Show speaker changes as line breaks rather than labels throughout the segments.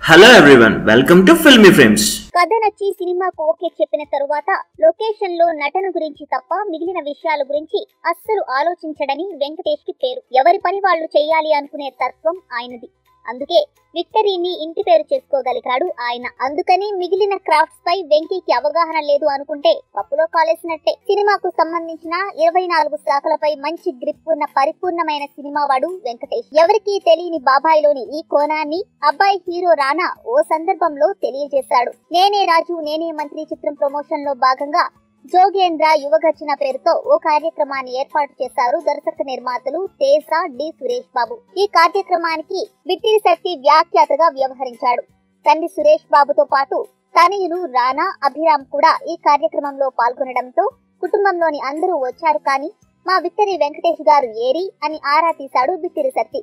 Hello everyone, welcome to Filmy Frames.
కథ నచ్చి సినిమాకు ఓకే చెప్పిన తరువాత లొకేషన్ లో నటన గురించి తప్ప మిగిలిన విషయాల గురించి అస్సలు ఆలోచించడని వెంకటేష్ కి పేరు. ఎవరి పని వాళ్ళు చెయ్యాలి అనుకునే తత్వం ఆయనది. అందుకే విక్టరీని ఇంటి పేరు చేసుకోగలిగాడు ఆయన. అందుకని మిగిలిన క్రాఫ్ట్స్ పై వెంకీకి అవగాహన లేదు అనుకుంటే పప్పులో కాలేసినట్టే. సినిమాకు సంబంధించిన 24 శాఖలపై మంచి గ్రిప్ ఉన్న పరిపూర్ణమైన సినిమా వాడు వెంకటేష్. ఎవరికీ తెలియని బాబాయిలోని ఈ కోణాన్ని అబ్బాయి హీరో రానా ఓ సందర్భంలో తెలియజేశాడు. నేనే రాజు నేనే మంత్రి చిత్రం ప్రమోషన్ లో భాగంగా జోగేంద్ర యువగర్జన పేరుతో ఓ కార్యక్రమాన్ని ఏర్పాటు చేశారు దర్శక నిర్మాతలు తేజ డి సురేష్ బాబు. ఈ కార్యక్రమానికి బిట్టిరి శక్తి వ్యాఖ్యాతగా వ్యవహరించాడు. తండ్రి సురేష్ బాబుతో పాటు తనయులు రానా అభిరామ్ కూడా ఈ కార్యక్రమంలో పాల్గొనడంతో కుటుంబంలోని అందరూ వచ్చారు. కానీ మా విక్టరీ వెంకటేష్ గారు ఏరి అని ఆరా తీశాడు బిట్టిరి శక్తి.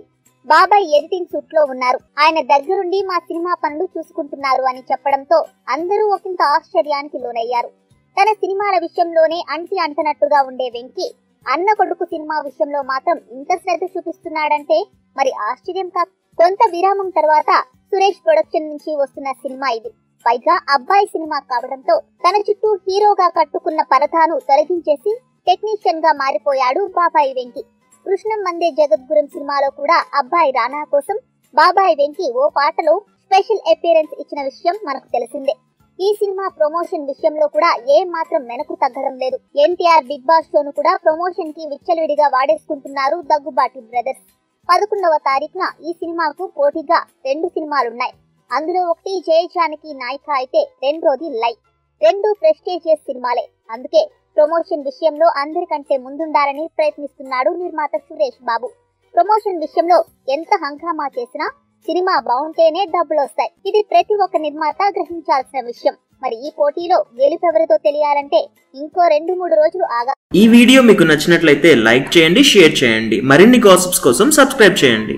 బాబాయ్ ఎడిటింగ్ సూట్ లో ఉన్నారు, ఆయన దగ్గరుండి మా సినిమా పనులు చూసుకుంటున్నారు అని చెప్పడంతో అందరూ ఒకంత ఆశ్చర్యానికి లోనయ్యారు. తన సినిమాల విషయంలోనే అంటనట్టుగా ఉండే వెంకీ అన్న కొడుకు సినిమా విషయంలో మాత్రం ఇంత శ్రద్ధ చూపిస్తున్నాడంటే మరి ఆశ్చర్యం కాదు. కొంత విరామం తర్వాత సురేష్ ప్రొడక్షన్ నుంచి వస్తున్న సినిమా ఇది. పైగా అబ్బాయి సినిమా కావడంతో తన చుట్టూ హీరోగా కట్టుకున్న పరదాను తొలగించేసి టెక్నీషియన్ గా మారిపోయాడు బాబాయి వెంకీ. కృష్ణం మందే జగద్గురం సినిమాలో కూడా అబ్బాయి రానా కోసం బాబాయి వెంకీ ఓ పాటలో స్పెషల్ అపియరెన్స్ ఇచ్చిన విషయం మనకు తెలిసిందే. ఈ సినిమా ప్రమోషన్ విషయంలో కూడా ఏ మాత్రం వెనక్కు తగ్గడం లేదు. ఎన్టీఆర్ బిగ్ బాస్ షోను కూడా ప్రమోషన్ కి విచ్చలవిడిగా వాడేసుకుంటున్నారు దగ్గుబాటి బ్రదర్స్. 11వ తారీఖున ఈ సినిమాకు పోటీగా 2 సినిమాలున్నాయి. అందులో ఒకటి జయజానకి నాయిక అయితే రెండోది లై. 2 ప్రెస్టీజియస్ సినిమాలే. అందుకే ప్రమోషన్ విషయంలో అందరికంటే ముందుండాలని ప్రయత్నిస్తున్నాడు నిర్మాత సురేష్ బాబు. ప్రమోషన్ విషయంలో ఎంత హంగామా చేసినా సినిమా బాగుంటేనే డబ్బులు వస్తాయి. ఇది ప్రతి ఒక్క నిర్మాత గ్రహించాల్సిన విషయం. మరి ఈ పోటీలో గెలుపెవరితో తెలియాలంటే ఇంకో 2-3 రోజులు ఆగా.
ఈ వీడియో మీకు నచ్చినట్లయితే లైక్ చేయండి, షేర్ చేయండి. మరిన్ని గాసిప్స్ కోసం సబ్స్క్రైబ్ చేయండి.